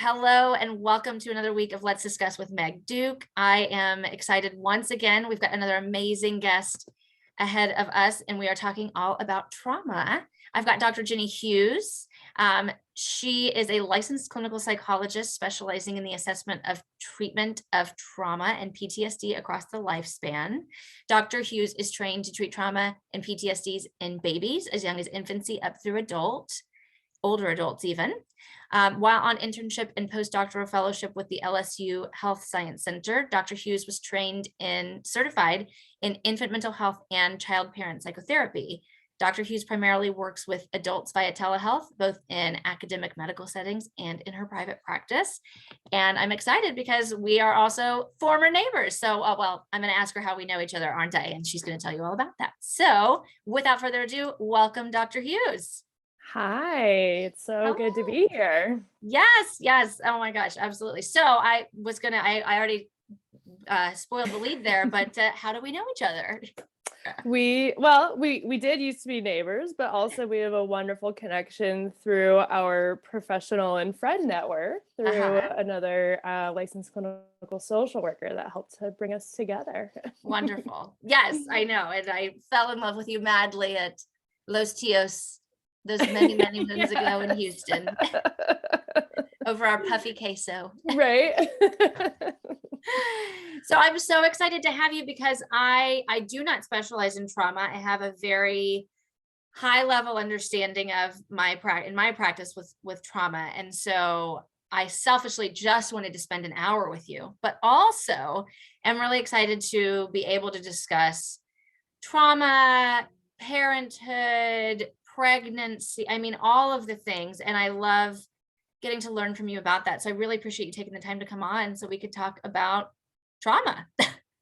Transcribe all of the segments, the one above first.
Hello and welcome to another week of Let's Discuss with Meg Duke. I am excited once again. We've got another amazing guest ahead of us, and we are talking all about trauma. I've got Dr. Jenny Hughes. She is a licensed clinical psychologist specializing in the assessment of treatment of trauma and PTSD across the lifespan. Dr. Hughes is trained to treat trauma and PTSDs in babies as young as infancy up through older adults even. While on internship and postdoctoral fellowship with the LSU Health Science Center, Dr. Hughes was certified in infant mental health and child parent psychotherapy. Dr. Hughes primarily works with adults via telehealth, both in academic medical settings and in her private practice. And I'm excited because we are also former neighbors. So, well, I'm going to ask her how we know each other, aren't I? And she's going to tell you all about that. So without further ado, welcome, Dr. Hughes. Hi, it's so good to be here. Yes. Oh my gosh, absolutely. So I already spoiled the lead there, but how do we know each other? We did used to be neighbors, but also we have a wonderful connection through our professional and friend network through another licensed clinical social worker that helped to bring us together. Wonderful. Yes, I know. And I fell in love with you madly at Los Tios those many moons ago in Houston over our puffy queso. Right. So I'm so excited to have you because I do not specialize in trauma. I have a very high level understanding of my practice with trauma. And so I selfishly just wanted to spend an hour with you, but also am really excited to be able to discuss trauma, parenthood, pregnancy, all of the things. And I love getting to learn from you about that. So I really appreciate you taking the time to come on so we could talk about trauma.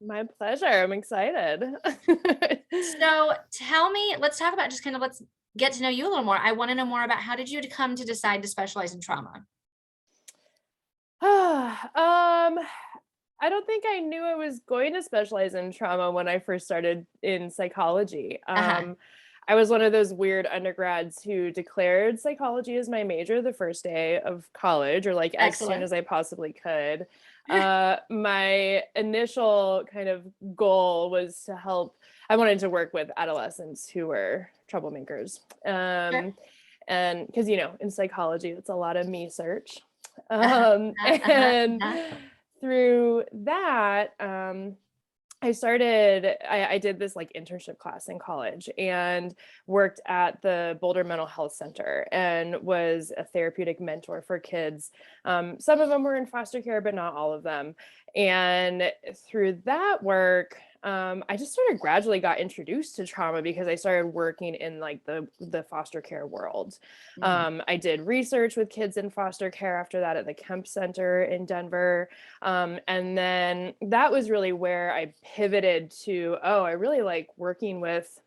My pleasure. I'm excited. So tell me, let's talk about let's get to know you a little more. I want to know more about how did you come to decide to specialize in trauma? I don't think I knew I was going to specialize in trauma when I first started in psychology. I was one of those weird undergrads who declared psychology as my major the first day of college, or like as soon as I possibly could. My initial kind of goal was to help. I wanted to work with adolescents who were troublemakers. And because, in psychology, it's a lot of me search. And through that, I did this like internship class in college and worked at the Boulder Mental Health Center and was a therapeutic mentor for kids. Some of them were in foster care, but not all of them. And through that work, I just sort of gradually got introduced to trauma because I started working in like the foster care world. I did research with kids in foster care after that at the Kemp Center in Denver. And then that was really where I pivoted to, I really like working with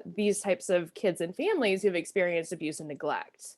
these types of kids and families who've experienced abuse and neglect.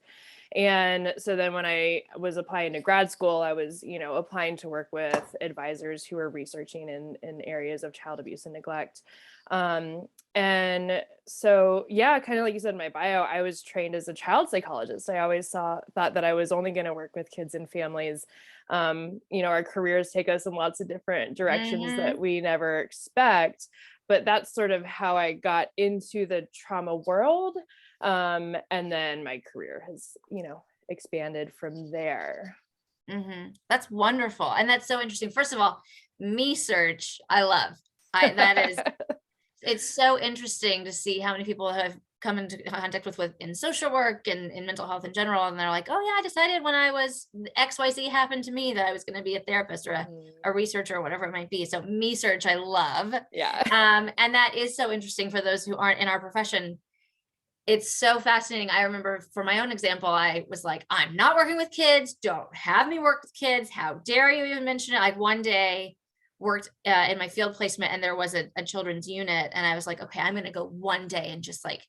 And so then when I was applying to grad school, I was, applying to work with advisors who were researching in areas of child abuse and neglect. And so, kind of like you said in my bio, I was trained as a child psychologist. I always thought that I was only going to work with kids and families. Our careers take us in lots of different directions that we never expect. But that's sort of how I got into the trauma world. And then my career has, expanded from there. That's wonderful. And that's so interesting. First of all, me search, I love. It's so interesting to see how many people have come into contact with in social work and in mental health in general. And they're like, oh yeah, I decided when I was XYZ happened to me that I was going to be a therapist or a researcher or whatever it might be. So me search, I love. Yeah. And that is so interesting for those who aren't in our profession. It's so fascinating. I remember for my own example, I was like, I'm not working with kids. Don't have me work with kids. How dare you even mention it? Like one day worked in my field placement and there was a children's unit. And I was like, okay, I'm going to go one day and just like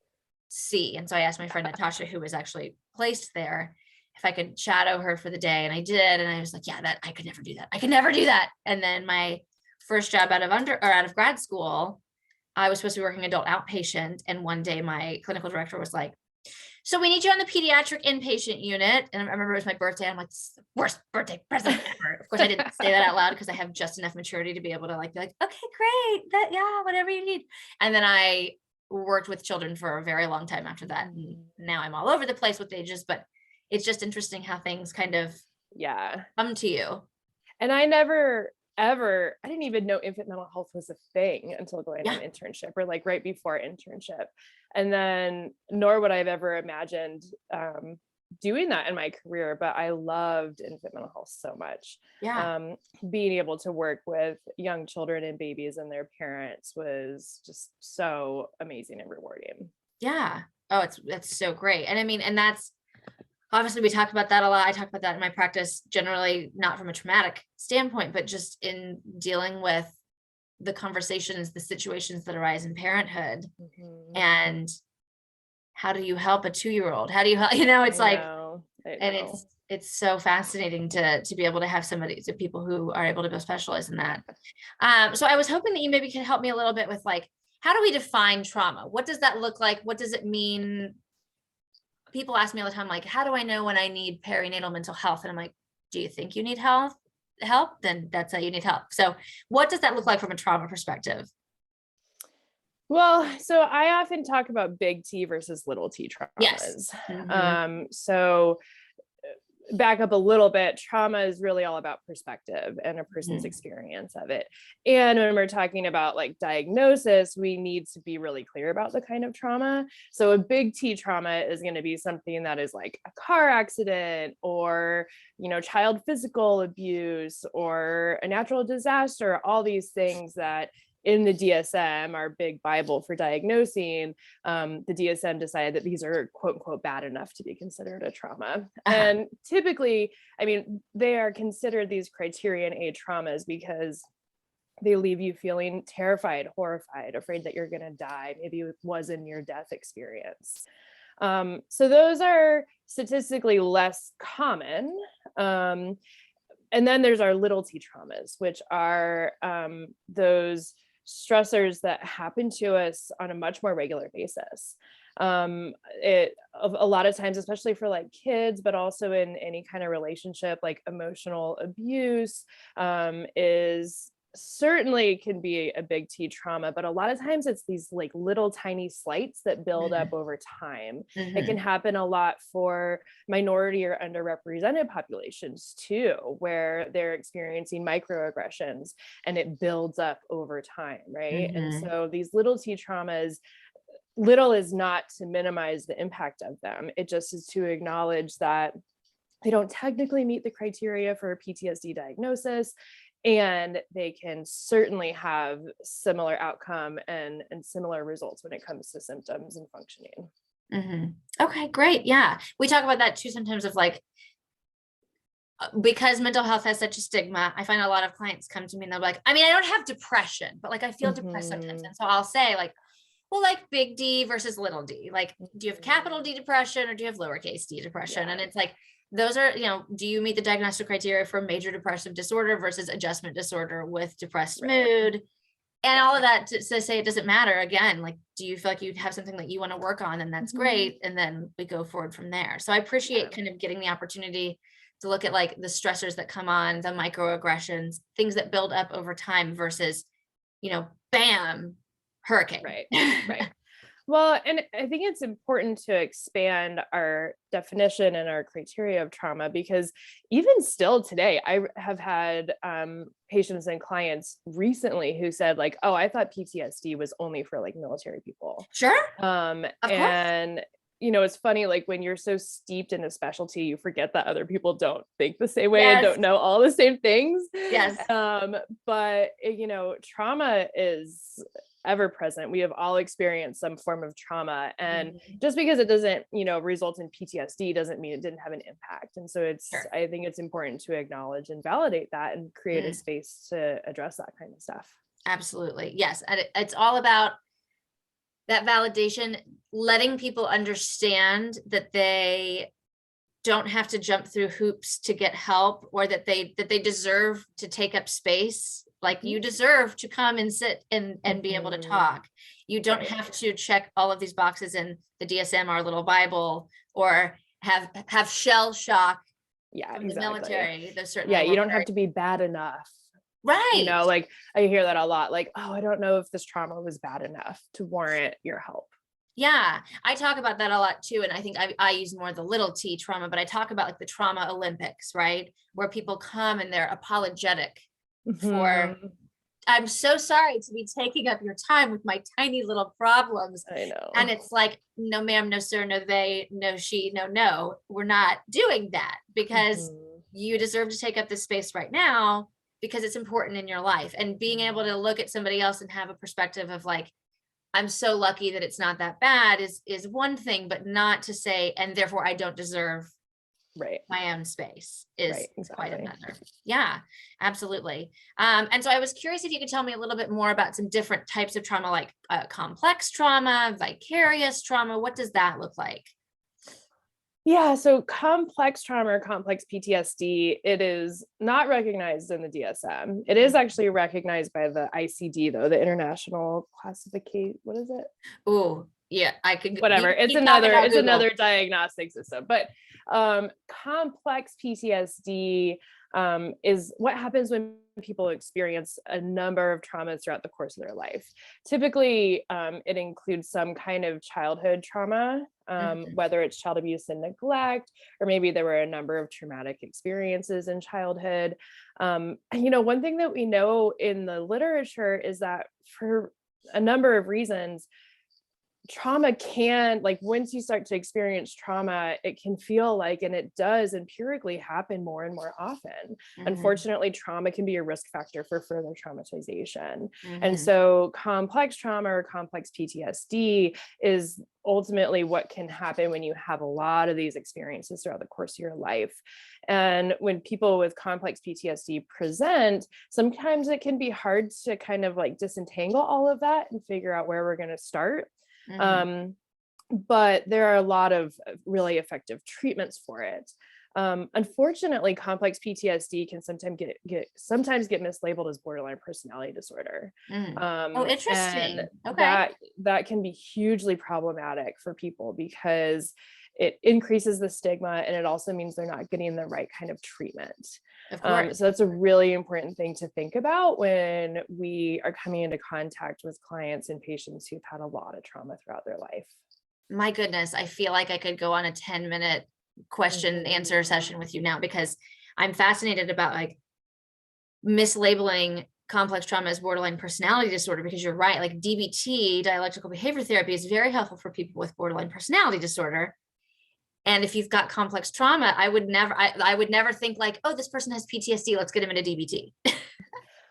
see. And so I asked my friend Natasha, who was actually placed there, if I could shadow her for the day. And I did. And I was like, yeah, I could never do that. I could never do that. And then my first job out of grad school, I was supposed to be working adult outpatient. And one day my clinical director was like, So we need you on the pediatric inpatient unit. And I remember it was my birthday. I'm like, this is the worst birthday present ever. Of course, I didn't say that out loud because I have just enough maturity to be able to like, be like, okay, great. Yeah, whatever you need. And then I worked with children for a very long time after that. And now I'm all over the place with ages, but it's just interesting how things kind of come to you. And I didn't even know infant mental health was a thing until going on internship, or like right before internship. And then nor would I have ever imagined doing that in my career, but I loved infant mental health so much. Being able to work with young children and babies and their parents was just so amazing and rewarding. Yeah. Oh, that's so great. And I mean, and that's obviously we talk about that a lot. I talk about that in my practice, generally not from a traumatic standpoint, but just in dealing with the conversations, the situations that arise in parenthood. And how do you help a 2-year-old? How do you help, it's like, and it's so fascinating to be able to have the people who are able to go specialize in that. So I was hoping that you maybe could help me a little bit with like, how do we define trauma? What does that look like? What does it mean? People ask me all the time, like, how do I know when I need perinatal mental health? And I'm like, do you think you need help? Then that's how you need help. So what does that look like from a trauma perspective? Well, so I often talk about big T versus little T traumas. Yes. So back up a little bit, trauma is really all about perspective and a person's experience of it. And when we're talking about like diagnosis, we need to be really clear about the kind of trauma. So a big T trauma is going to be something that is like a car accident or, child physical abuse or a natural disaster, all these things that in the DSM, our big Bible for diagnosing, the DSM decided that these are quote unquote bad enough to be considered a trauma. And typically, they are considered these criterion A traumas because they leave you feeling terrified, horrified, afraid that you're going to die. Maybe it was a near-death experience. So those are statistically less common. And then there's our little T traumas, which are those stressors that happen to us on a much more regular basis. A lot of times, especially for like kids, but also in any kind of relationship, like emotional abuse is certainly can be a big T trauma, but a lot of times it's these like little tiny slights that build up over time. It can happen a lot for minority or underrepresented populations too, where they're experiencing microaggressions and it builds up over time, right? And so these little T traumas, little is not to minimize the impact of them. It just is to acknowledge that they don't technically meet the criteria for a PTSD diagnosis, and they can certainly have similar outcome and similar results when it comes to symptoms and functioning. Okay, great. Yeah. We talk about that too sometimes of like, because mental health has such a stigma, I find a lot of clients come to me and they're like, I don't have depression, but like I feel depressed sometimes. And so I'll say like, well, like big D versus little d, like, do you have capital D depression or do you have lowercase d depression? And it's like, those are, do you meet the diagnostic criteria for major depressive disorder versus adjustment disorder with depressed mood and all of that to say it doesn't matter. Again, like, do you feel like you have something that you want to work on? And that's great. And then we go forward from there. So I appreciate kind of getting the opportunity to look at like the stressors that come on, the microaggressions, things that build up over time versus, bam, hurricane. Right. Well, and I think it's important to expand our definition and our criteria of trauma, because even still today, I have had patients and clients recently who said like, oh, I thought PTSD was only for like military people. Sure. Of course. It's funny, like when you're so steeped in a specialty, you forget that other people don't think the same way and don't know all the same things. Yes. But trauma is ever present. We have all experienced some form of trauma, and just because it doesn't, result in PTSD doesn't mean it didn't have an impact. And so I think it's important to acknowledge and validate that and create a space to address that kind of stuff. Absolutely. Yes. And it's all about that validation, letting people understand that they don't have to jump through hoops to get help, or that they deserve to take up space. Like you deserve to come and sit and be able to talk. You don't Right. have to check all of these boxes in the DSM, our little Bible, or have shell shock Yeah, from the exactly. military. There's certainly Yeah, a you little don't have to be bad enough. You right. know, like I hear that a lot, like, oh, I don't know if this trauma was bad enough to warrant your help. Yeah, I talk about that a lot too. And I think I use more the little t trauma, but I talk about like the trauma Olympics, right? Where people come and they're apologetic for, Mhm. I'm so sorry to be taking up your time with my tiny little problems. I know. And it's like, no, ma'am, no, sir, no, they, no, she, no, no, we're not doing that because Mhm. you deserve to take up this space right now because it's important in your life. And being able to look at somebody else and have a perspective of like, I'm so lucky that it's not that bad is one thing, but not to say, and therefore I don't deserve Right. my own space Right. is quite Exactly. another. Yeah, absolutely. And so I was curious if you could tell me a little bit more about some different types of trauma, like complex trauma, vicarious trauma. What does that look like? Yeah, so complex trauma or complex PTSD, it is not recognized in the DSM. It is actually recognized by the ICD, though, the International Classification. What is it? Oh, yeah, I could, you Whatever. can keep talking, I'll It's Google. another diagnostic system. But complex PTSD is what happens when people experience a number of traumas throughout the course of their life. Typically, it includes some kind of childhood trauma, Mhm. whether it's child abuse and neglect, or maybe there were a number of traumatic experiences in childhood. One thing that we know in the literature is that for a number of reasons, trauma can, like, once you start to experience trauma, it can feel like, and it does empirically happen more and more often. Mhm. Unfortunately, trauma can be a risk factor for further traumatization. And Mhm. so complex trauma or complex PTSD is ultimately what can happen when you have a lot of these experiences throughout the course of your life. And when people with complex PTSD present, sometimes it can be hard to kind of like disentangle all of that and figure out where we're going to start. Mhm. um, but there are a lot of really effective treatments for it. Unfortunately, complex PTSD can sometimes get mislabeled as borderline personality disorder, Mhm. Oh, and interesting. Okay. that can be hugely problematic for people because it increases the stigma, and it also means they're not getting the right kind of treatment. Of course. So that's a really important thing to think about when we are coming into contact with clients and patients who've had a lot of trauma throughout their life. My goodness, I feel like I could go on a 10-minute question and Mhm. answer session with you now because I'm fascinated about like mislabeling complex trauma as borderline personality disorder because you're right, like DBT, dialectical behavior therapy, is very helpful for people with borderline personality disorder. And if you've got complex trauma, I would never think like, oh, this person has PTSD, let's get him into DBT.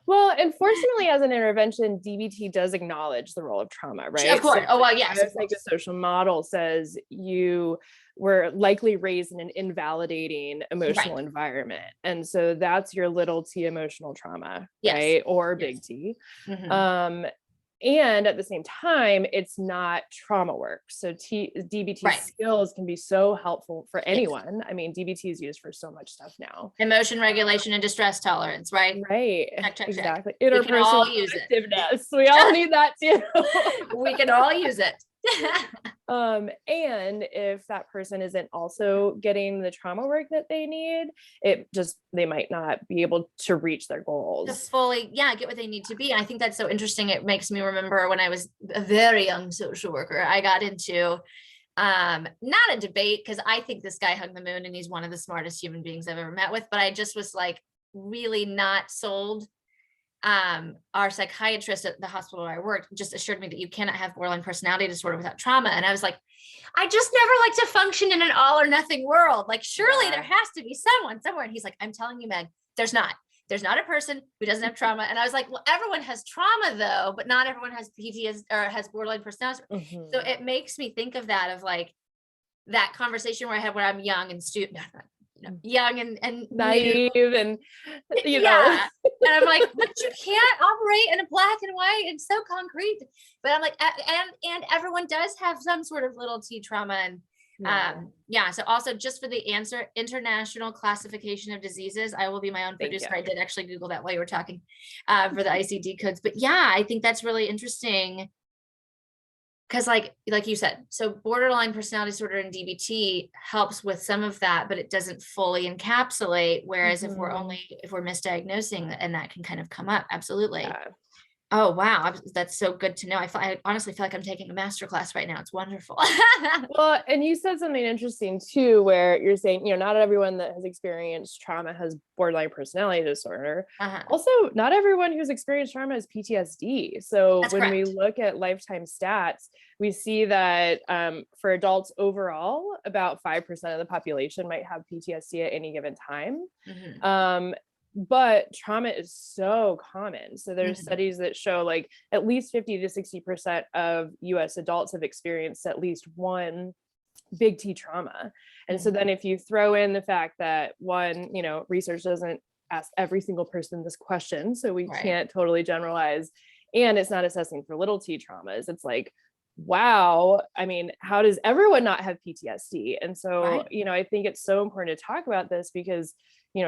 Well, and fortunately, as an intervention, DBT does acknowledge the role of trauma, Of right? So course. Oh, well, the yes, of course. biopsychosocial model says you were likely raised in an invalidating emotional Right. environment. And so that's your little t emotional trauma, Yes. right? Or Yes. big T. Mhm. Um, and at the same time, it's not trauma work. So DBT Right. skills can be so helpful for Yes. anyone. I mean, DBT is used for so much stuff now. Emotion regulation and distress tolerance, right? Right, Check, check, check. exactly. We can Interpersonal all use it. effectiveness. We all need that too. We can all use it. And if that person isn't also getting the trauma work that they need, they might not be able to reach their To goals. fully, yeah, get what they need to be. I think that's so interesting. It makes me remember when I was a very young social worker, I got into not a debate because I think this guy hung the moon and he's one of the smartest human beings I've ever met with, but I just was like really not sold. Our psychiatrist at the hospital where I worked just assured me that you cannot have borderline personality disorder without trauma. And I was like, I just never like to function in an all or nothing world. Like, surely there Yeah. has to be someone somewhere. And he's like, I'm telling you, Meg, there's not. There's not a person who doesn't have trauma. And I was like, well, everyone has trauma though, but not everyone has PTSD or has borderline personality. So Mhm. it makes me think of that, of like that conversation where I had when I'm young and young and new. Naive and, you know. Yeah. And I'm like, but you can't operate in a black and white and so concrete. But I'm like, and everyone does have some sort of little T trauma. And Yeah. yeah. So also just for the answer, International Classification of Diseases, I will be my own Thank producer. you. I did actually Google that while you were talking for the ICD codes. But yeah, I think that's really interesting because like you said, so borderline personality disorder and DBT helps with some of that, but it doesn't fully encapsulate. Whereas if we're misdiagnosing, and that can kind of come up. Absolutely. Yeah. Oh, wow. That's so good to know. I honestly feel like I'm taking a master class right now. It's wonderful. Well, and you said something interesting too, where you're saying, not everyone that has experienced trauma has borderline personality disorder. Also, not everyone who's experienced trauma has PTSD. So That's when correct. we look at lifetime stats, we see that for adults overall, about 5% of the population might have PTSD at any given time. But trauma is so common. So there's studies that show like at least 50 to 60% of US adults have experienced at least one big T trauma. And so then if you throw in the fact that one, research doesn't ask every single person this question, so we can't totally generalize, and it's not assessing for little T traumas. It's like, wow, I mean, how does everyone not have PTSD? And so, I think it's so important to talk about this because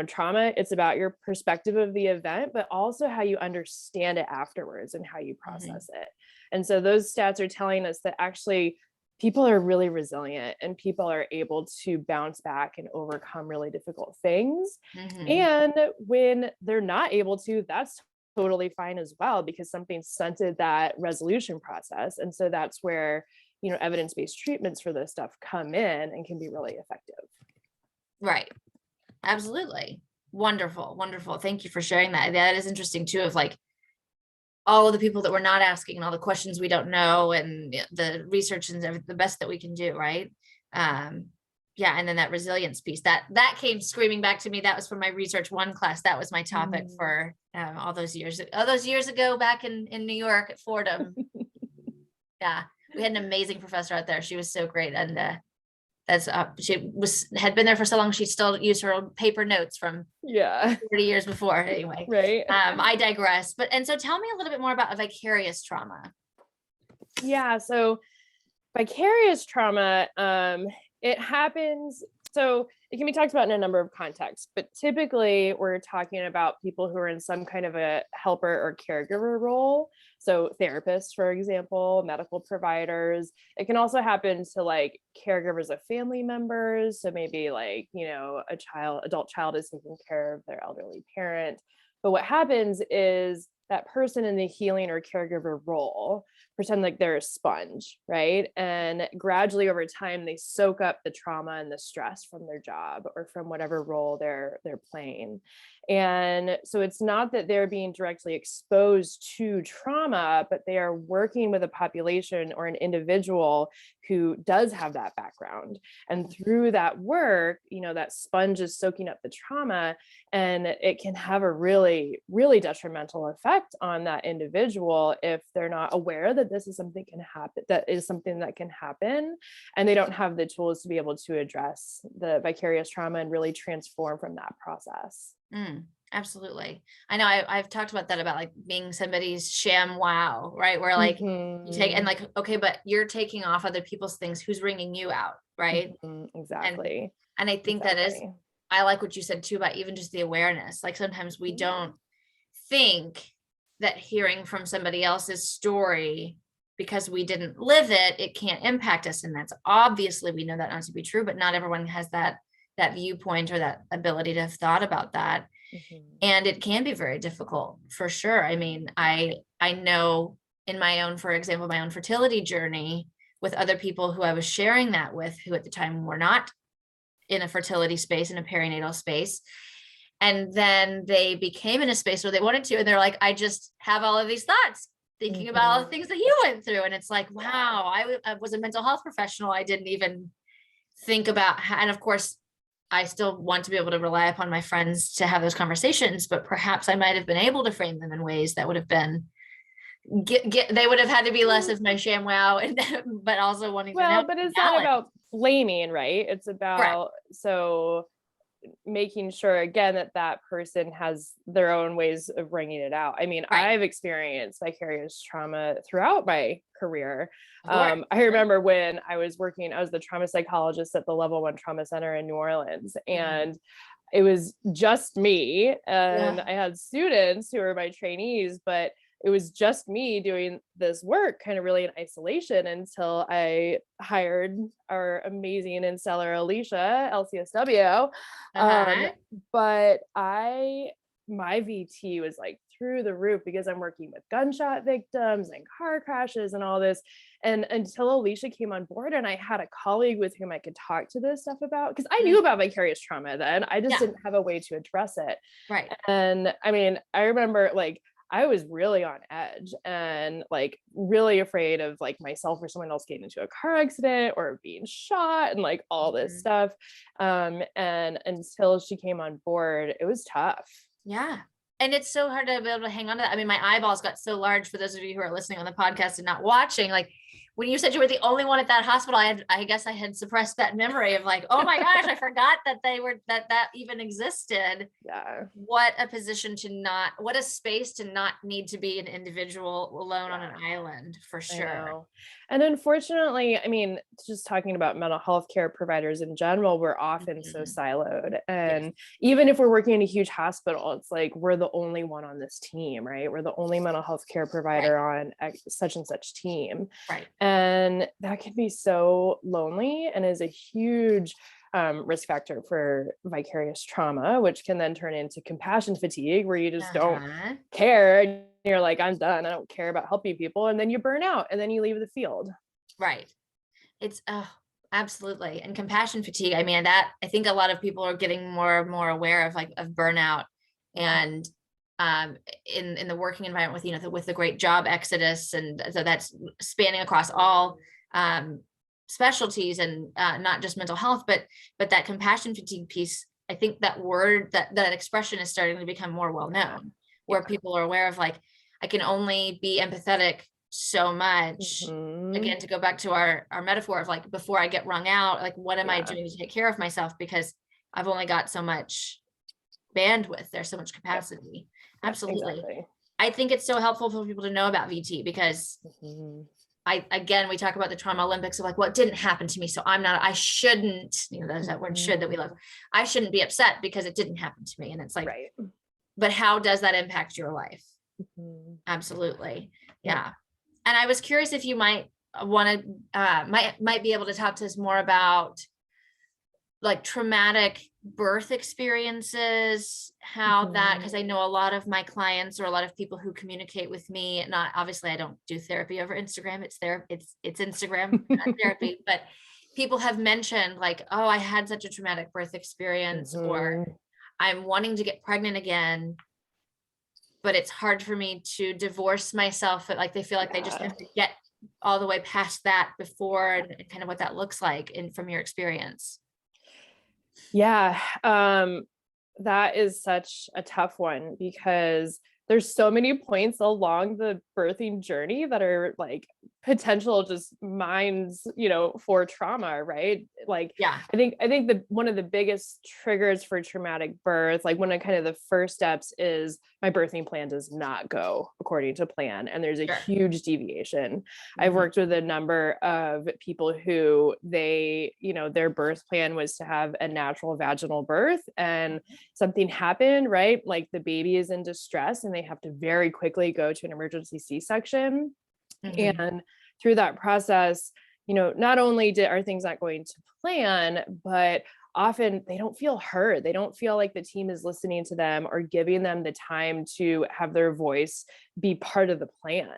trauma, it's about your perspective of the event, but also how you understand it afterwards and how you process it. And so those stats are telling us that actually people are really resilient and people are able to bounce back and overcome really difficult things. And when they're not able to, that's totally fine as well, because something stunted that resolution process. And so that's where, evidence-based treatments for this stuff come in and can be really effective. Right. Absolutely. Wonderful. Wonderful. Thank you for sharing that. That is interesting too, of like all of the people that we're not asking and all the questions we don't know and the research and the best that we can do. Right. Yeah. And then that resilience piece that came screaming back to me. That was from my research one class. That was my topic for all those years ago back in New York at Fordham. Yeah. We had an amazing professor out there. She was so great. And, she had been there for so long, she still used her own paper notes from 40 years before. Anyway, right. I digress. And so tell me a little bit more about vicarious trauma. Yeah. So vicarious trauma, it happens. So it can be talked about in a number of contexts, but typically we're talking about people who are in some kind of a helper or caregiver role. So therapists, for example, medical providers. It can also happen to like caregivers of family members. So maybe like, adult child is taking care of their elderly parent. But what happens is that person in the healing or caregiver role pretend like they're a sponge, right? And gradually over time, they soak up the trauma and the stress from their job or from whatever role they're playing. And so it's not that they're being directly exposed to trauma, but they are working with a population or an individual who does have that background. And through that work, that sponge is soaking up the trauma, and it can have a really, really detrimental effect on that individual if they're not aware that this is something that can happen, and they don't have the tools to be able to address the vicarious trauma and really transform from that process. Absolutely. I know I've talked about that, about like being somebody's sham wow, right? Where like you take and like, okay, but you're taking off other people's things. Who's ringing you out? Right. Exactly. And I think that is, I like what you said too, about even just the awareness. Like sometimes we don't think that hearing from somebody else's story, because we didn't live it, it can't impact us. And that's obviously, we know that not to be true, but not everyone has that viewpoint or that ability to have thought about that. And it can be very difficult for sure. I mean, I know in my own, for example, my own fertility journey with other people who I was sharing that with, who at the time were not in a fertility space, in a perinatal space. And then they became in a space where they wanted to, and they're like, I just have all of these thoughts thinking about all the things that you went through. And it's like, wow, I was a mental health professional. I didn't even think about how, and of course, I still want to be able to rely upon my friends to have those conversations, but perhaps I might have been able to frame them in ways that would have been, they would have had to be less of my sham wow, and but also wanting to know. But it's not about blaming, right? It's about, so making sure again that person has their own ways of bringing it out. I mean, I've experienced vicarious trauma throughout my career. I remember when I was the trauma psychologist at the Level 1 Trauma Center in New Orleans, and it was just me, and I had students who were my trainees, but it was just me doing this work kind of really in isolation until I hired our amazing and stellar Alicia, LCSW. Um, Uh-huh. but my VT was like through the roof because I'm working with gunshot victims and car crashes and all this. And until Alicia came on board and I had a colleague with whom I could talk to this stuff about, because I knew about vicarious trauma then, I just Yeah. didn't have a way to address it. Right. And I mean, I remember like I was really on edge and like really afraid of like myself or someone else getting into a car accident or being shot and like all this stuff. And until she came on board, it was tough. Yeah. And it's so hard to be able to hang on to that. I mean, my eyeballs got so large for those of you who are listening on the podcast and not watching. Like when you said you were the only one at that hospital, I guess I had suppressed that memory of like, oh my gosh, I forgot that that even existed. Yeah. What a position to not, what a space to not need to be an individual alone on an island, for sure. And unfortunately, I mean, just talking about mental health care providers in general, we're often so siloed. And even if we're working in a huge hospital, it's like we're the only one on this team, right? We're the only mental health care provider on such and such team. Right. And that can be so lonely and is a huge risk factor for vicarious trauma, which can then turn into compassion fatigue, where you just don't care. You're like, I'm done. I don't care about helping people. And then you burn out and then you leave the field. Right. It's absolutely. And compassion fatigue. I mean, that I think a lot of people are getting more and more aware of like of burnout and in the working environment with, you know, with the great job exodus. And so that's spanning across all specialties and not just mental health, but that compassion fatigue piece. I think that word, that expression is starting to become more well known, where people are aware of like, I can only be empathetic so much. Again, to go back to our metaphor of like, before I get wrung out, like what am I doing to take care of myself? Because I've only got so much bandwidth, there's so much capacity. Absolutely. Exactly. I think it's so helpful for people to know about VT because again, we talk about the trauma Olympics of like, well, it didn't happen to me. So I shouldn't, you know, there's that word should that we love. I shouldn't be upset because it didn't happen to me. And it's like, but how does that impact your life? Absolutely. Yeah. And I was curious if you might want to, might be able to talk to us more about like traumatic birth experiences, how that, because I know a lot of my clients or a lot of people who communicate with me, not obviously I don't do therapy over Instagram, it's Instagram therapy, but people have mentioned like, oh, I had such a traumatic birth experience, or I'm wanting to get pregnant again, but it's hard for me to divorce myself. Like they feel like they just have to get all the way past that before, and kind of what that looks like from your experience. Yeah. That is such a tough one because there's so many points along the birthing journey that are like potential just mines, you know, for trauma, right? Like, I think one of the biggest triggers for traumatic birth, like one of kind of the first steps is my birthing plan does not go according to plan. And there's a huge deviation. I've worked with a number of people who their birth plan was to have a natural vaginal birth and something happened, right? Like the baby is in distress and they have to very quickly go to an emergency C-section. And through that process, you know, not only are things not going to plan, but often they don't feel heard. They don't feel like the team is listening to them or giving them the time to have their voice be part of the plan.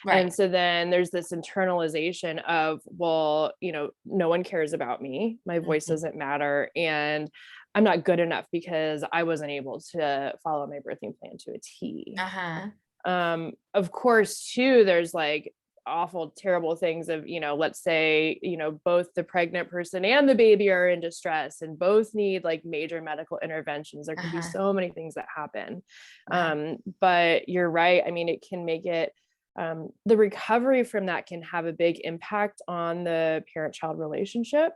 And so then there's this internalization of, well, you know, no one cares about me. My voice doesn't matter. And I'm not good enough because I wasn't able to follow my birthing plan to a T. Of course, too, there's like awful, terrible things of, you know, let's say, you know, both the pregnant person and the baby are in distress and both need like major medical interventions. There can be so many things that happen. But you're right. I mean, it can make it, the recovery from that can have a big impact on the parent-child relationship.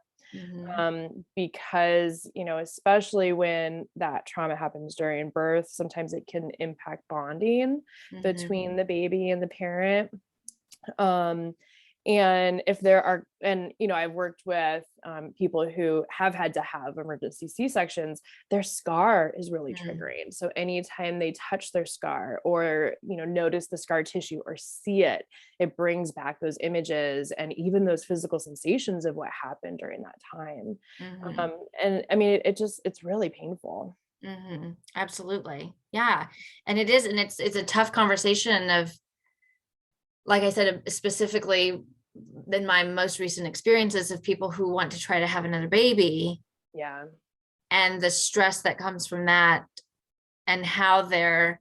Because, you know, especially when that trauma happens during birth, sometimes it can impact bonding between the baby and the parent. And if there are, and, you know, I've worked with people who have had to have emergency C-sections, their scar is really triggering. So anytime they touch their scar or, you know, notice the scar tissue or see it, it brings back those images and even those physical sensations of what happened during that time. And I mean, it's really painful. Absolutely. Yeah. And it is, and it's a tough conversation of, like I said, specifically in my most recent experiences of people who want to try to have another baby. Yeah. And the stress that comes from that and how they're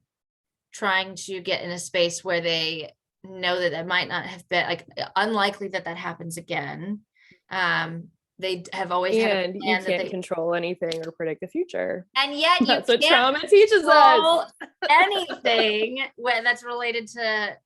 trying to get in a space where they know that it might not have been like unlikely that happens again. They have always had a And you plan that can't they control anything or predict the future. and yet you That's what can't trauma teaches us. control anything that's related to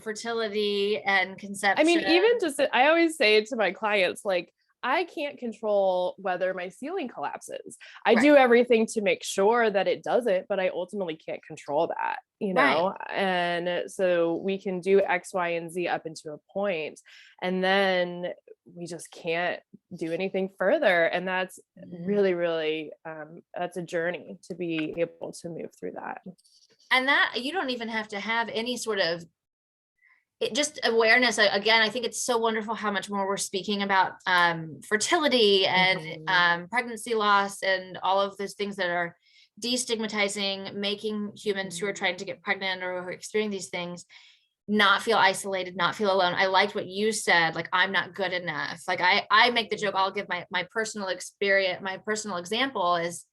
fertility and I conception. mean, even just, I always say to my clients, like, I can't control whether my ceiling collapses. I do everything to make sure that it doesn't, but I ultimately can't control that, you know? And so we can do X, Y, and Z up into a point, and then we just can't do anything further. And that's really, really, that's a journey to be able to move through that. And that you don't even have to have any sort of just awareness. Again, I think it's so wonderful how much more we're speaking about fertility and pregnancy loss and all of those things that are destigmatizing, making humans who are trying to get pregnant or who are experiencing these things not feel isolated, not feel alone. I liked what you said, like, I'm not good enough. Like I make the joke, I'll give my personal experience, my personal example is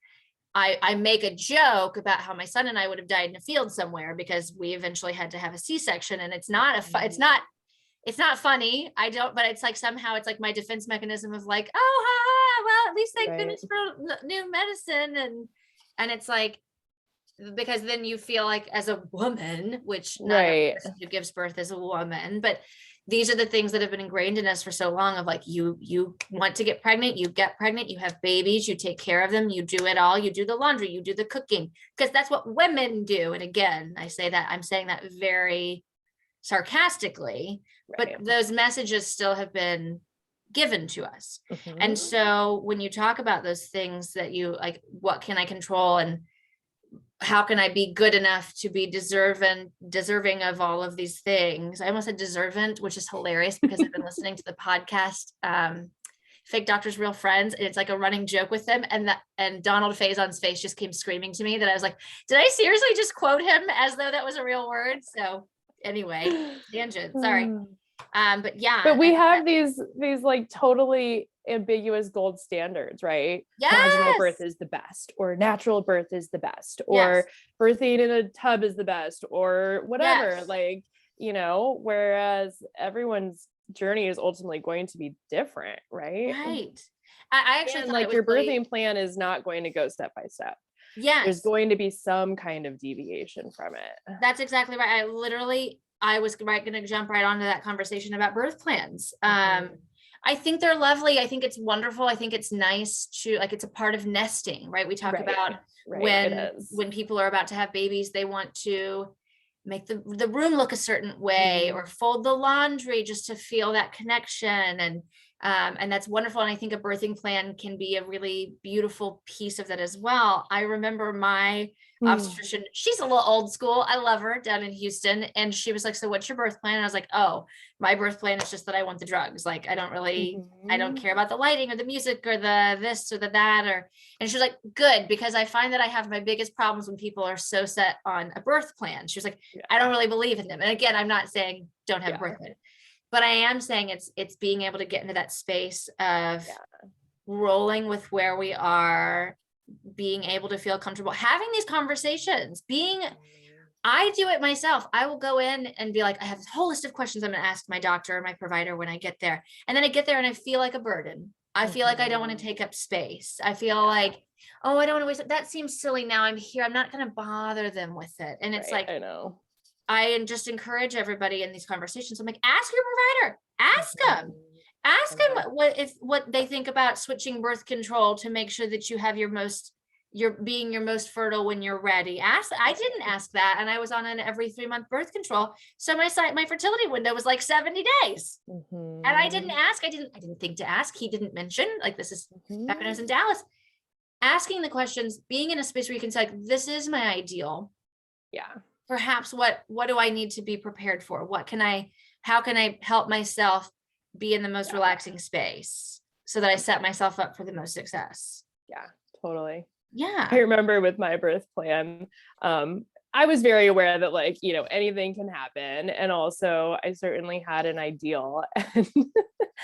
I make a joke about how my son and I would have died in a field somewhere because we eventually had to have a C-section, and it's not it's not funny. But it's like somehow it's like my defense mechanism of like, oh, well, at least thank goodness for new medicine. And it's like, because then you feel like as a woman, which not every person who gives birth is a woman, but these are the things that have been ingrained in us for so long of like, you want to get pregnant, you get pregnant, you have babies, you take care of them, you do it all, you do the laundry, you do the cooking, because that's what women do. And again, I'm saying that very sarcastically, but those messages still have been given to us. And so when you talk about those things that you like, what can I control and how can I be good enough to be deserving of all of these things? I almost said deserving, which is hilarious because I've been listening to the podcast, Fake Doctors, Real Friends. And it's like a running joke with them. And Donald Faison's face just came screaming to me that I was like, did I seriously just quote him as though that was a real word? So anyway, tangent, sorry. But yeah. But we have these like totally ambiguous gold standards, right? Vaginal birth is the best, or natural birth is the best, or birthing in a tub is the best, or whatever. Like, you know, whereas everyone's journey is ultimately going to be different, right? I actually thought like your birthing plan is not going to go step by step. There's going to be some kind of deviation from it. That's exactly right. I was going to jump right onto that conversation about birth plans. I think they're lovely. I think it's wonderful. I think it's nice to, like, it's a part of nesting, right? We talk about when people are about to have babies, they want to make the room look a certain way or fold the laundry just to feel that connection. And that's wonderful. And I think a birthing plan can be a really beautiful piece of that as well. I remember my obstetrician, she's a little old school. I love her, down in Houston. And she was like, so what's your birth plan? And I was like, oh, my birth plan is just that I want the drugs. Like, I don't care about the lighting or the music or the this or the that, and she was like, good, because I find that I have my biggest problems when people are so set on a birth plan. She was like, I don't really believe in them. And again, I'm not saying don't have a birth plan, but I am saying it's being able to get into that space of rolling with where we are, being able to feel comfortable, having these conversations, I do it myself. I will go in and be like, I have this whole list of questions I'm going to ask my doctor or my provider when I get there. And then I get there and I feel like a burden. I feel like I don't want to take up space. I feel like, oh, I don't want to waste it. That seems silly. Now I'm here. I'm not going to bother them with it. And it's like, I know. I just encourage everybody in these conversations. I'm like, ask your provider, ask them what they think about switching birth control to make sure that you have your most you're being your most fertile when you're ready. I didn't ask that. And I was on an every 3-month birth control. So my fertility window was like 70 days. And I didn't ask. I didn't think to ask. He didn't mention, like, this is back when I was in Dallas. Asking the questions, being in a space where you can say, like, this is my ideal. Yeah. Perhaps what do I need to be prepared for? How can I help myself be in the most relaxing space so that I set myself up for the most success? Yeah, totally. Yeah. I remember with my birth plan, I was very aware that, like, you know, anything can happen. And also I certainly had an ideal. And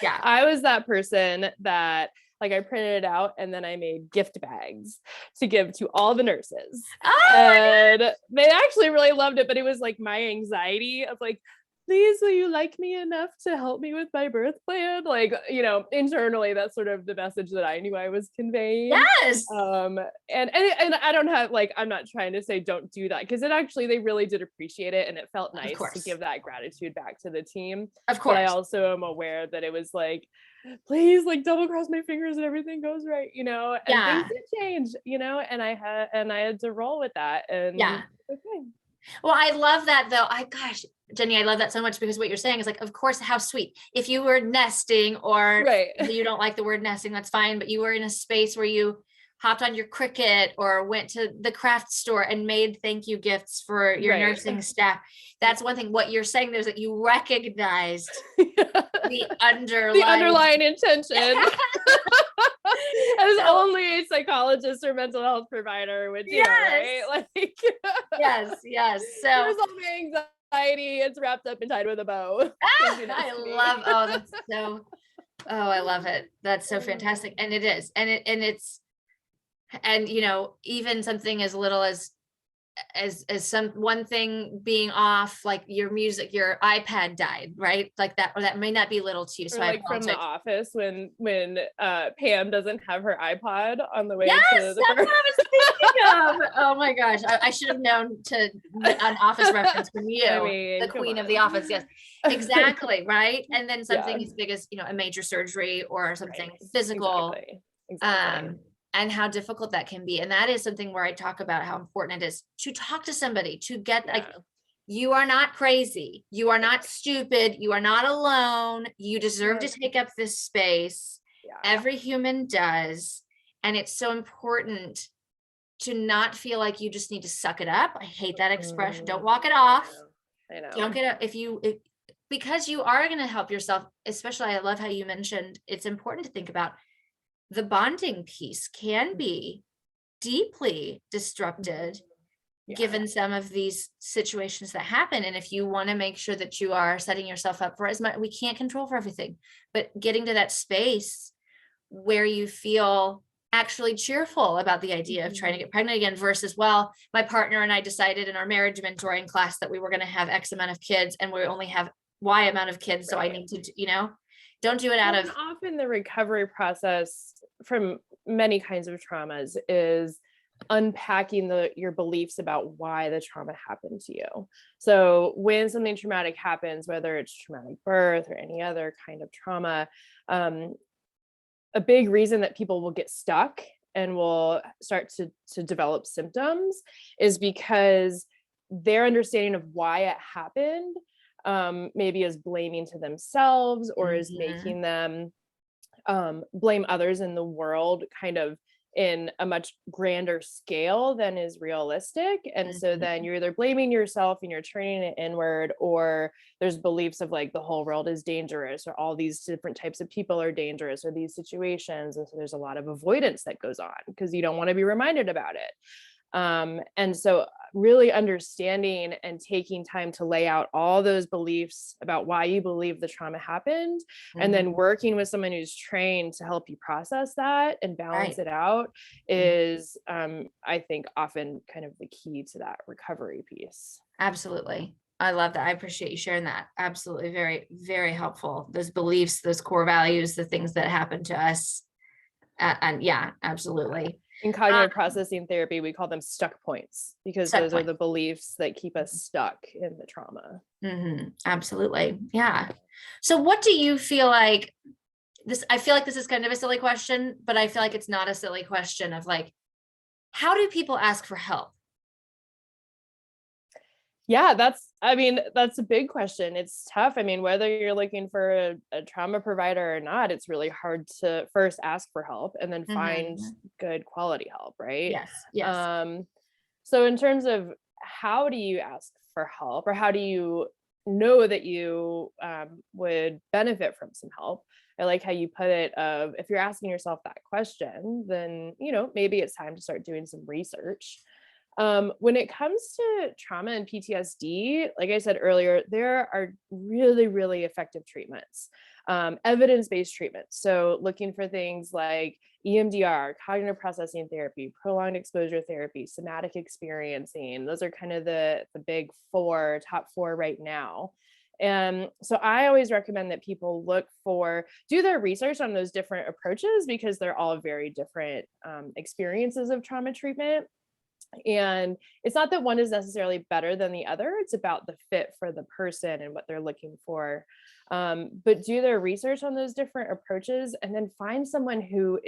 Yeah. I was that person that, like, I printed it out and then I made gift bags to give to all the nurses. Oh, and they actually really loved it, but it was like my anxiety of, like, please, will you like me enough to help me with my birth plan? Like, you know, internally, that's sort of the message that I knew I was conveying. yes. And I don't have, like, I'm not trying to say don't do that, because they really did appreciate it, and it felt nice to give that gratitude back to the team. Of course. But I also am aware that it was like, please, like, double cross my fingers and everything goes right, you know, and things did change, you know, and I had to roll with that. And okay. Well, I love that though. Gosh, Jenny, I love that so much, because what you're saying is, like, of course, how sweet. If you were nesting, or you don't like the word nesting, that's fine. But you were in a space where you hopped on your Cricut or went to the craft store and made thank you gifts for your nursing staff. That's one thing. What you're saying there is that you recognized the underlying intention. As only a psychologist or mental health provider would do, right? Like, yes. So there's all the anxiety. It's wrapped up and tied with a bow. I love it. That's so fantastic. And it is. And you know, even something as little as one thing being off, like your iPad died, right? Like that, or that may not be little to you. So or like from The Office when Pam doesn't have her iPod on the way to the that's what I was thinking of. Oh my gosh. I should have known an Office reference from you, the queen of The Office. Yes, exactly. Right. And then something as big as, you know, a major surgery or something physical. Exactly. And how difficult that can be. And that is something where I talk about how important it is to talk to somebody, to get like, you are not crazy. You are not stupid. You are not alone. You deserve to take up this space. Every human does. And it's so important to not feel like you just need to suck it up. I hate that expression. Don't walk it off. I know. Don't get it. Because you are going to help yourself, especially, I love how you mentioned, it's important to think about the bonding piece can be deeply disrupted given some of these situations that happen. And if you want to make sure that you are setting yourself up for as much, we can't control for everything, but getting to that space where you feel actually cheerful about the idea of trying to get pregnant again versus, well, my partner and I decided in our marriage mentoring class that we were going to have X amount of kids and we only have Y amount of kids. So I need to, you know, don't do it out of. Often the recovery process from many kinds of traumas is unpacking your beliefs about why the trauma happened to you. So when something traumatic happens, whether it's traumatic birth or any other kind of trauma, a big reason that people will get stuck and will start to develop symptoms is because their understanding of why it happened maybe is blaming to themselves or is making them blame others in the world kind of in a much grander scale than is realistic. And so then you're either blaming yourself and you're turning it inward, or there's beliefs of like the whole world is dangerous, or all these different types of people are dangerous, or these situations. And so there's a lot of avoidance that goes on because you don't want to be reminded about it. And so really understanding and taking time to lay out all those beliefs about why you believe the trauma happened, and then working with someone who's trained to help you process that and balance it out is, I think, often kind of the key to that recovery piece. Absolutely. I love that. I appreciate you sharing that. Absolutely. Very, very helpful. Those beliefs, those core values, the things that happen to us. And yeah, absolutely. In cognitive processing therapy, we call them stuck points because those are the beliefs that keep us stuck in the trauma. Absolutely. Yeah. So what do you feel like this? I feel like this is kind of a silly question, but I feel like it's not a silly question of like, How do people ask for help? Yeah, that's a big question. It's tough. I mean, whether you're looking for a trauma provider or not, it's really hard to first ask for help and then find Mhm. good quality help, right? Yes, yes. Um, so in terms of how do you ask for help, or how do you know that you would benefit from some help? I like how you put it of, if you're asking yourself that question, then, maybe it's time to start doing some research. When it comes to trauma and PTSD, like I said earlier, there are really, really effective treatments, evidence-based treatments. So looking for things like EMDR, cognitive processing therapy, prolonged exposure therapy, somatic experiencing. Those are kind of the big four, top four right now. And so I always recommend that people do their research on those different approaches, because they're all very different experiences of trauma treatment. And it's not that one is necessarily better than the other. It's about the fit for the person and what they're looking for. But do their research on those different approaches, and then find someone who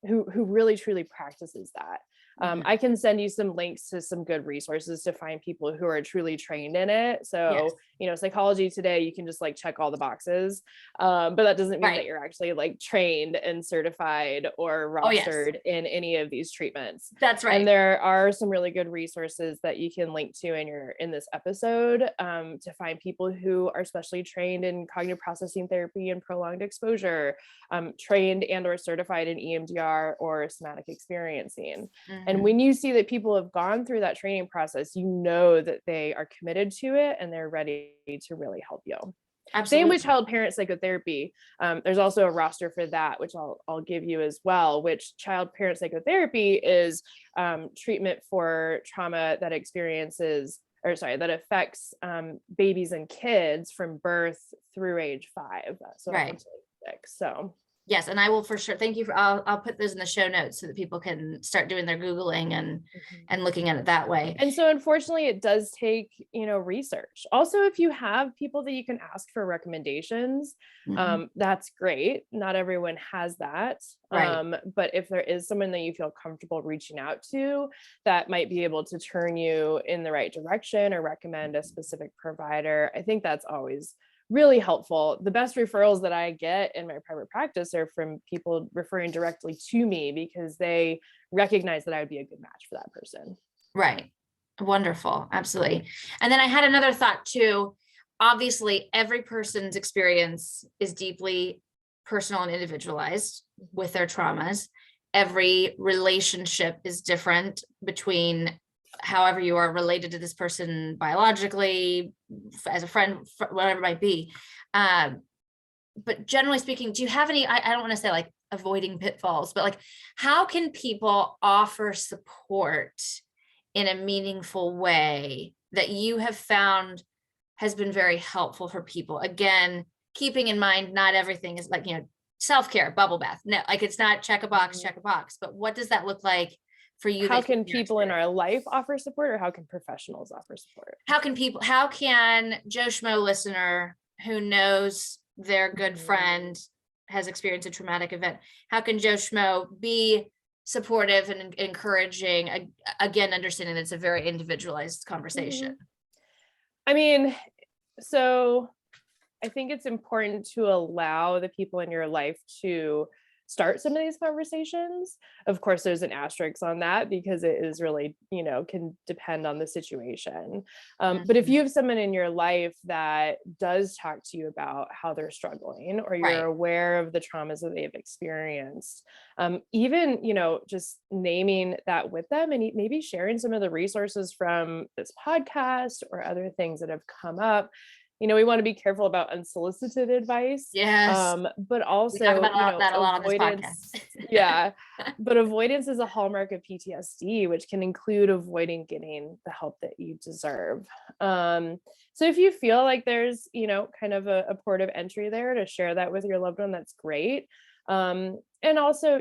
really truly practices that. Mhm. I can send you some links to some good resources to find people who are truly trained in it. Yes, So, Psychology Today, you can just like check all the boxes. But that doesn't mean that right. you're actually like trained and certified or Oh, yes, rostered in any of these treatments. that's And right. there are some really good resources that you can link to in this episode, to find people who are specially trained in cognitive processing therapy and prolonged exposure, trained and or certified in EMDR or somatic experiencing. And Mhm. when you see that people have gone through that training process, you know that they are committed to it and they're ready to really help you. Same with Absolutely. child parent psychotherapy. There's also a roster for that, which I'll give you as well, which child parent psychotherapy is treatment for trauma that affects babies and kids from birth through age 5. So up Right. until age 6. So Yes, and I will for sure. Thank you for. I'll put those in the show notes so that people can start doing their Googling Mhm. and looking at it that way. And so unfortunately it does take, research. Also, if you have people that you can ask for recommendations, Mhm. that's great. Not everyone has that. Right. But if there is someone that you feel comfortable reaching out to, that might be able to turn you in the right direction or recommend a specific provider, I think that's always really helpful. The best referrals that I get in my private practice are from people referring directly to me, because they recognize that I would be a good match for that person. Right. Wonderful. Absolutely. And then I had another thought too. Obviously, every person's experience is deeply personal and individualized with their traumas. Every relationship is different between however you are related to this person biologically, as a friend, whatever it might be. But generally speaking, do you have any, I don't want to say like avoiding pitfalls, but like, how can people offer support in a meaningful way that you have found has been very helpful for people? Again, keeping in mind, not everything is like, self-care, bubble bath. No, like it's not check a box, Mhm. check a box, but what does that look like for you How that can in your people in experience? our life offer support, or how can professionals offer support? How can Joe Schmo listener who knows their good Mhm. friend has experienced a traumatic event, how can Joe Schmo be supportive and encouraging, again, understanding that it's a very individualized conversation? Mhm. I mean, so I think it's important to allow the people in your life to start some of these conversations. Of course, there's an asterisk on that, because it is really, can depend on the situation. But if Mhm. you have someone in your life that does talk to you about how they're struggling, or you're Right. aware of the traumas that they've experienced, even, just naming that with them, and maybe sharing some of the resources from this podcast or other things that have come up. We want to be careful about unsolicited advice, Yes. but We talk also, about that a lot on this podcast. avoidance. Yeah, but avoidance is a hallmark of PTSD, which can include avoiding getting the help that you deserve. So if you feel like there's, kind of a port of entry there to share that with your loved one, that's great. And also,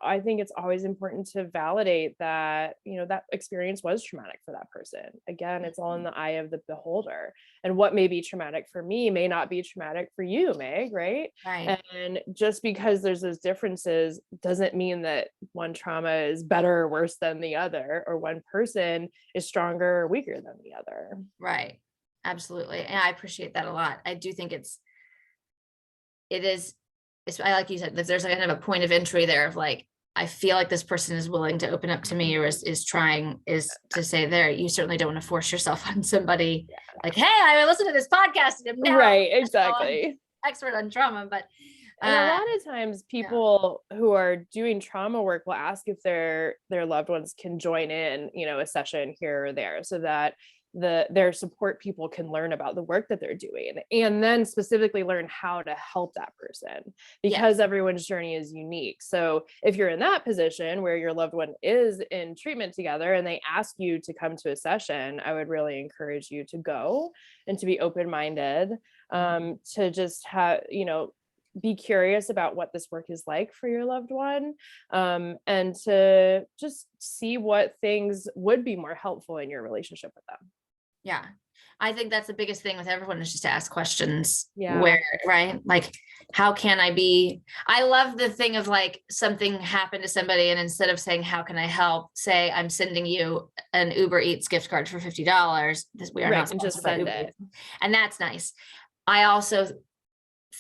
I think it's always important to validate that, that experience was traumatic for that person. Again, it's all in the eye of the beholder, and what may be traumatic for me may not be traumatic for you, Meg, right? Right. And just because there's those differences doesn't mean that one trauma is better or worse than the other, or one person is stronger or weaker than the other. Right. Absolutely. And I appreciate that a lot. I do think it is, I like you said, that there's kind of a point of entry there of like, I feel like this person is willing to open up to me, or is trying, is to say there, you certainly don't want to force yourself on somebody like, hey, I listened to this podcast and now Right, I'm exactly. expert on trauma. But and a lot of times people who are doing trauma work will ask if their loved ones can join in, a session here or there, so that their support people can learn about the work that they're doing, and then specifically learn how to help that person, because everyone's journey is unique. So if you're in that position where your loved one is in treatment together and they ask you to come to a session, I would really encourage you to go and to be open-minded, to just have, be curious about what this work is like for your loved one, and to just see what things would be more helpful in your relationship with them. Yeah. I think that's the biggest thing with everyone, is just to ask questions. Yeah. Where, right? Like, how can I love the thing of like, something happened to somebody, and instead of saying, how can I help, say, I'm sending you an Uber Eats gift card for $50. We are not and just sponsored by send Uber it. Eats. And that's nice. I also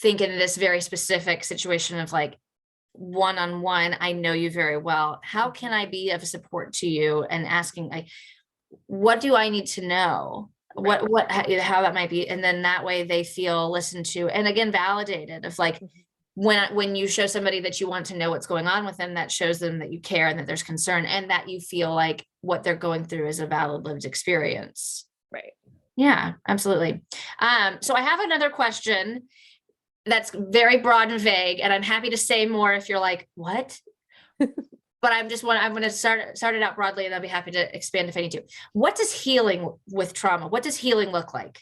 think in this very specific situation of like, one-on-one, I know you very well. How can I be of support to you? And asking like, what do I need to know? Right. How that might be. And then that way they feel listened to, and again, validated, of like, when you show somebody that you want to know what's going on with them, that shows them that you care and that there's concern, and that you feel like what they're going through is a valid lived experience. Right. Yeah, absolutely. So I have another question that's very broad and vague, and I'm happy to say more if you're like, what? But I'm going to start it out broadly, and I'll be happy to expand if I need to. What does healing with trauma? What does healing look like?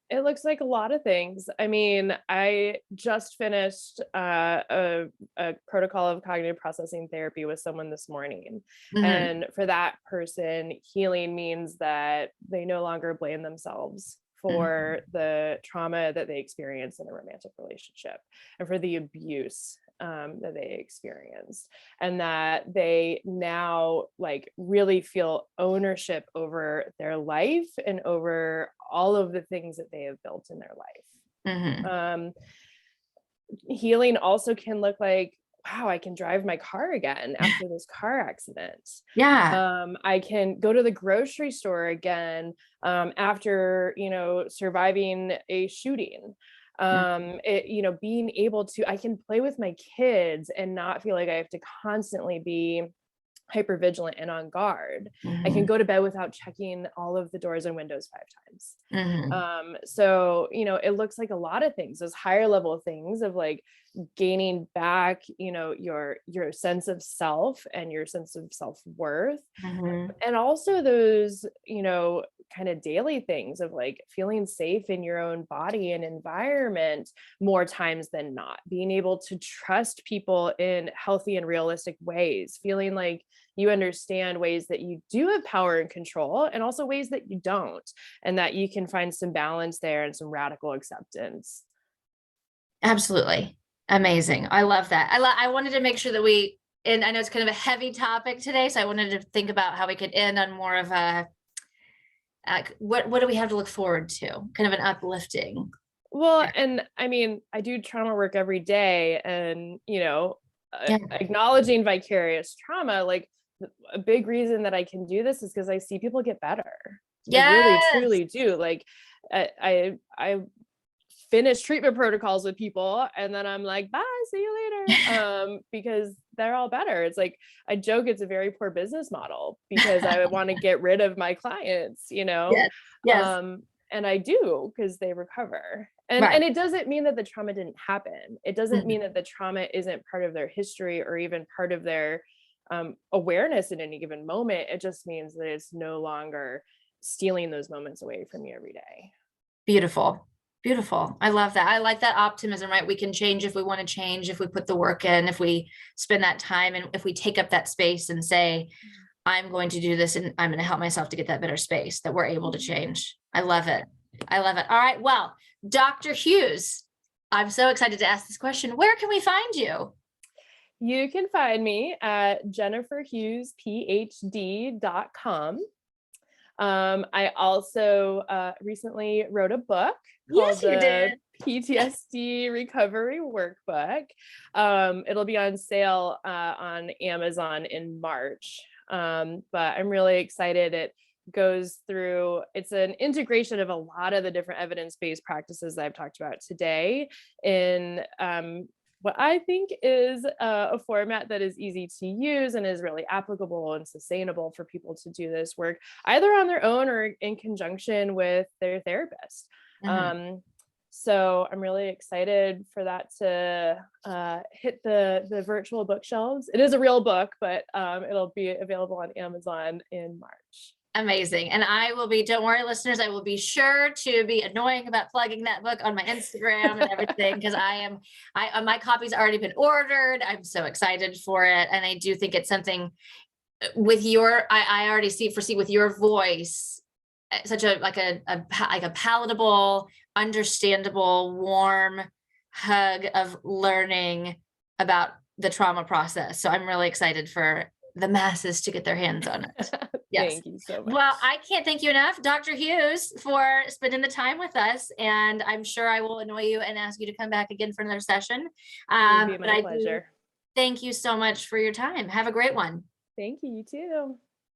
It looks like a lot of things. I mean, I just finished a protocol of cognitive processing therapy with someone this morning. Mm-hmm. And for that person, healing means that they no longer blame themselves for the trauma that they experienced in a romantic relationship, and for the abuse that they experienced, and that they now like really feel ownership over their life and over all of the things that they have built in their life. Healing also can look like, wow, I can drive my car again after this car accident. Yeah. I can go to the grocery store again after, surviving a shooting. Being able to, I can play with my kids and not feel like I have to constantly be hyper vigilant and on guard. I can go to bed without checking all of the doors and windows 5 times. So, it looks like a lot of things, those higher level things of like gaining back, your sense of self and your sense of self-worth. And also those, kind of daily things of like feeling safe in your own body and environment more times than not, being able to trust people in healthy and realistic ways, feeling like you understand ways that you do have power and control, and also ways that you don't, and that you can find some balance there and some radical acceptance. Absolutely. Amazing. I love that. I wanted to make sure that and I know it's kind of a heavy topic today, so I wanted to think about how we could end on more of a, what do we have to look forward to? Kind of an uplifting. Well, and I mean, I do trauma work every day, and, acknowledging vicarious trauma, like a big reason that I can do this is because I see people get better. Yes. I really, truly do. Like I finish treatment protocols with people, and then I'm like, bye, see you later. Because they're all better. It's like, I joke, it's a very poor business model because I want to get rid of my clients, Yes. And I do, because they recover. And it doesn't mean that the trauma didn't happen. It doesn't mean that the trauma isn't part of their history or even part of their awareness in any given moment. It just means that it's no longer stealing those moments away from you every day. Beautiful. Beautiful. I love that. I like that optimism, right? We can change if we want to change, if we put the work in, if we spend that time, and if we take up that space and say, I'm going to do this and I'm going to help myself to get that better space, that we're able to change. I love it. I love it. All right. Well, Dr. Hughes, I'm so excited to ask this question. Where can we find you? You can find me at jenniferhughesphd.com. I also recently wrote a book called Yes, you the did. PTSD Recovery Workbook. It'll be on sale on Amazon in March, but I'm really excited. It goes through, it's an integration of a lot of the different evidence-based practices that I've talked about today in what I think is a format that is easy to use and is really applicable and sustainable for people to do this work either on their own or in conjunction with their therapist. So I'm really excited for that to hit the virtual bookshelves. It is a real book, but it'll be available on Amazon in March. Amazing. And I will be, don't worry, listeners, I will be sure to be annoying about plugging that book on my Instagram and everything, because my copy's already been ordered. I'm so excited for it. And I do think it's something with I already foresee with your voice, such like a palatable, understandable, warm hug of learning about the trauma process. So I'm really excited for the masses to get their hands on it. Yes. Thank you so much. Well, I can't thank you enough, Dr. Hughes, for spending the time with us. And I'm sure I will annoy you and ask you to come back again for another session. It would be my pleasure. Thank you so much for your time. Have a great one. Thank you, you too.